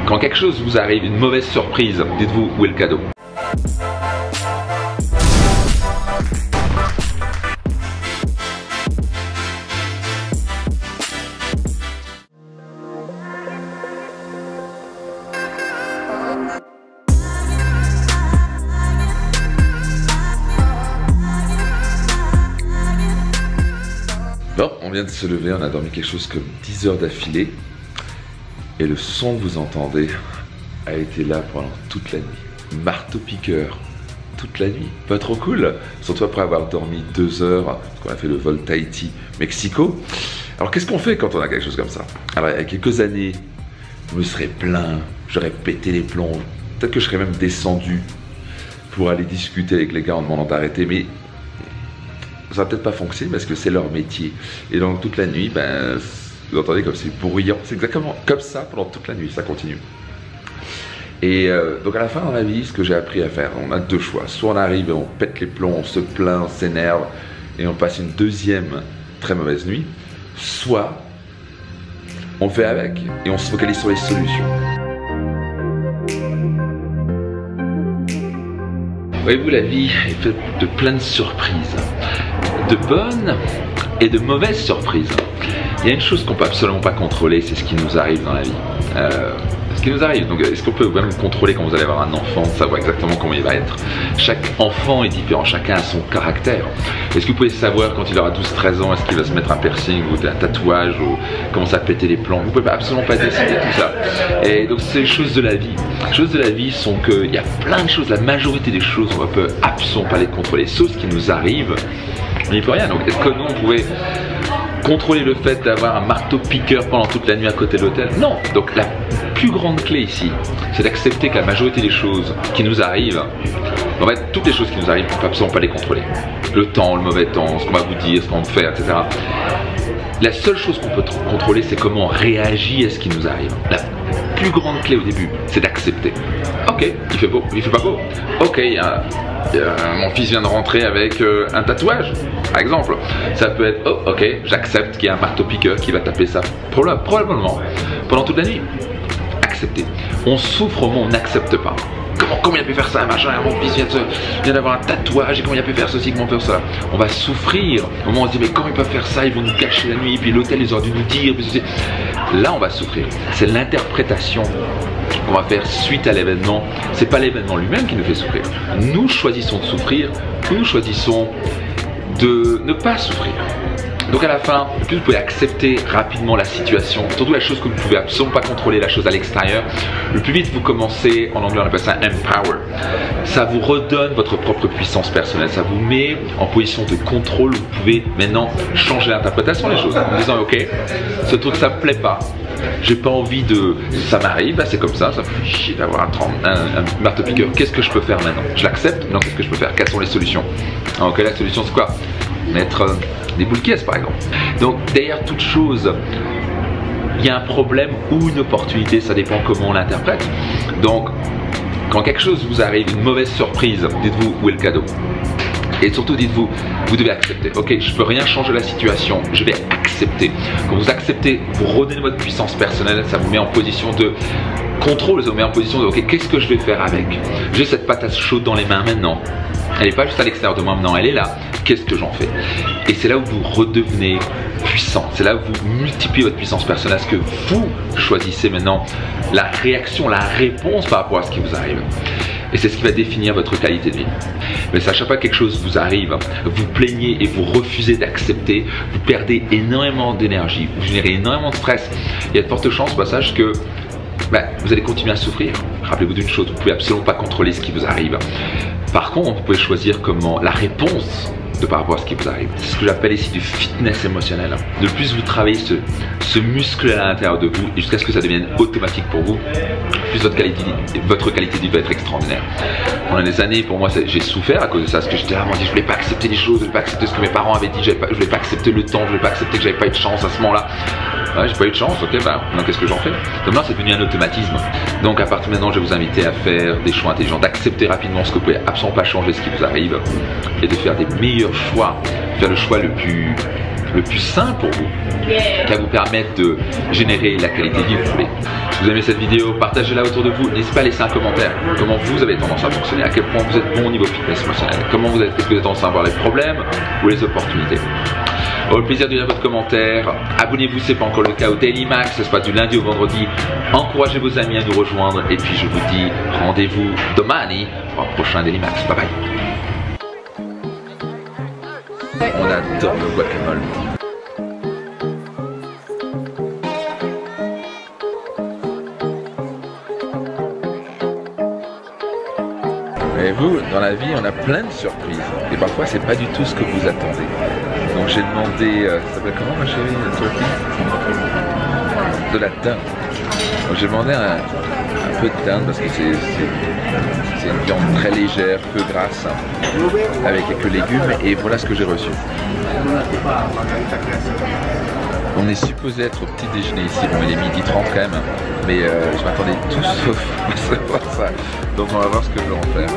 Quand quelque chose vous arrive, une mauvaise surprise, dites-vous où est le cadeau. Bon, on vient de se lever, on a dormi quelque chose comme 10 heures d'affilée. Et le son que vous entendez a été là pendant toute la nuit. Marteau-piqueur, toute la nuit. Pas trop cool? Surtout après avoir dormi 2 heures, parce qu'on a fait le vol Tahiti-Mexico. Alors qu'est-ce qu'on fait quand on a quelque chose comme ça? Alors il y a quelques années, je me serais plaint, j'aurais pété les plombs. Peut-être que je serais même descendu pour aller discuter avec les gars en demandant d'arrêter, mais ça va peut-être pas fonctionner parce que c'est leur métier. Et donc toute la nuit, ben, vous entendez comme c'est bruyant. C'est exactement comme ça pendant toute la nuit, ça continue. Et donc à la fin dans la vie, ce que j'ai appris à faire, on a deux choix. Soit on arrive et on pète les plombs, on se plaint, on s'énerve et on passe une deuxième très mauvaise nuit. Soit on fait avec et on se focalise sur les solutions. Voyez-vous, la vie est faite de plein de surprises, de bonnes et de mauvaises surprises. Il y a une chose qu'on peut absolument pas contrôler, c'est ce qui nous arrive dans la vie. Ce qui nous arrive, donc est-ce qu'on peut vraiment contrôler quand vous allez avoir un enfant, savoir exactement comment il va être? Chaque enfant est différent, chacun a son caractère. Est-ce que vous pouvez savoir quand il aura 12-13 ans, est-ce qu'il va se mettre un piercing ou un tatouage ou commencer à péter les plombs? Vous pouvez absolument pas décider tout ça. Et donc c'est les choses de la vie. Les choses de la vie sont qu'il y a plein de choses, la majorité des choses, on ne peut absolument pas les contrôler. Sauf ce qui nous arrive, on n'y peut rien. Donc est-ce que nous on pouvait contrôler le fait d'avoir un marteau-piqueur pendant toute la nuit à côté de l'hôtel? Non. Donc la plus grande clé ici, c'est d'accepter que la majorité des choses qui nous arrivent, en fait toutes les choses qui nous arrivent, on ne peut absolument pas les contrôler. Le temps, le mauvais temps, ce qu'on va vous dire, ce qu'on va faire, etc. La seule chose qu'on peut contrôler, c'est comment on réagit à ce qui nous arrive. La plus grande clé au début, c'est d'accepter. Ok, il fait beau, il fait pas beau. Ok, mon fils vient de rentrer avec un tatouage, par exemple. Ça peut être, oh, ok, j'accepte qu'il y a un marteau-piqueur qui va taper ça. Probablement, pendant toute la nuit. Accepter. On souffre au moment où on n'accepte pas. Comment il a pu faire ça, machin, mon fils vient d'avoir un tatouage, et comment il a pu faire ceci, comment faire ça. On va souffrir au moment où on se dit, mais comment ils peuvent faire ça, ils vont nous cacher la nuit, puis l'hôtel ils auraient dû nous dire, puis ceci. Là on va souffrir. C'est l'interprétation qu'on va faire suite à l'événement. C'est pas l'événement lui-même qui nous fait souffrir. Nous choisissons de souffrir, nous choisissons de ne pas souffrir. Donc à la fin, le plus vous pouvez accepter rapidement la situation, surtout la chose que vous ne pouvez absolument pas contrôler, la chose à l'extérieur, le plus vite vous commencez, en anglais on appelle ça empower. Ça vous redonne votre propre puissance personnelle, ça vous met en position de contrôle où vous pouvez maintenant changer l'interprétation des choses en disant ok, ce truc ça me plaît pas, j'ai pas envie de... ça m'arrive, bah c'est comme ça me fait chier d'avoir un marteau-piqueur, qu'est-ce que je peux faire maintenant? Je l'accepte, non, qu'est-ce que je peux faire? Quelles sont les solutions? Alors, ok, la solution c'est quoi? Mettre des boules caisses par exemple. Donc derrière toute chose, il y a un problème ou une opportunité, ça dépend comment on l'interprète. Donc quand quelque chose vous arrive, une mauvaise surprise, dites-vous où est le cadeau. Et surtout dites-vous, vous devez accepter. Ok, je peux rien changer la situation, je vais accepter. Quand vous acceptez, vous redonnez votre puissance personnelle, ça vous met en position de contrôle, ça vous met en position de ok, qu'est-ce que je vais faire avec? J'ai cette patate chaude dans les mains maintenant. Elle n'est pas juste à l'extérieur de moi maintenant, elle est là. Qu'est-ce que j'en fais? Et c'est là où vous redevenez puissant. C'est là où vous multipliez votre puissance personnelle. Est-ce que vous choisissez maintenant la réaction, la réponse par rapport à ce qui vous arrive? Et c'est ce qui va définir votre qualité de vie. Mais à chaque fois que quelque chose vous arrive, vous plaignez et vous refusez d'accepter, vous perdez énormément d'énergie, vous générez énormément de stress. Il y a de fortes chances au passage que vous allez continuer à souffrir. Rappelez-vous d'une chose, vous ne pouvez absolument pas contrôler ce qui vous arrive. Par contre, vous pouvez choisir comment la réponse par rapport à ce qui vous arrive. C'est ce que j'appelle ici du fitness émotionnel. De plus vous travaillez ce muscle à l'intérieur de vous et jusqu'à ce que ça devienne automatique pour vous, plus votre qualité de vie va être extraordinaire. Pendant des années, pour moi, j'ai souffert à cause de ça, parce que j'étais là, je voulais pas accepter les choses, je voulais pas accepter ce que mes parents avaient dit, je voulais pas accepter le temps, je voulais pas accepter que j'avais pas eu de chance à ce moment-là. Ouais, j'ai pas eu de chance, ok, maintenant qu'est-ce que j'en fais? Comme là, c'est devenu un automatisme. Donc à partir de maintenant, je vais vous inviter à faire des choix intelligents, d'accepter rapidement ce que vous pouvez absolument pas changer, ce qui vous arrive, et de faire des meilleurs choix, faire le choix le plus le plus sain pour vous, qui va vous permettre de générer la qualité de vie que vous voulez. Si vous aimez cette vidéo, partagez-la autour de vous. N'hésitez pas à laisser un commentaire. Comment vous avez tendance à fonctionner, à quel point vous êtes bon au niveau fitness émotionnel, est-ce que vous avez tendance à voir les problèmes ou les opportunités. Au plaisir de lire votre commentaire. Abonnez-vous si ce n'est pas encore le cas au Daily Max, ça se passe du lundi au vendredi. Encouragez vos amis à nous rejoindre et puis je vous dis rendez-vous domani pour un prochain Daily Max. Bye bye. On adore le guacamole. Et vous, dans la vie, on a plein de surprises. Et parfois, c'est pas du tout ce que vous attendez. Donc j'ai demandé, ça s'appelle comment ma chérie, la turkey? De la dinde. Donc j'ai demandé un peu de dinde parce que c'est une viande très légère, peu grasse, avec quelques légumes. Et voilà ce que j'ai reçu. On est supposé être au petit déjeuner ici, bon il est 12h30 quand même, mais je m'attendais tout sauf à recevoir ça. Donc on va voir ce que je vais en faire.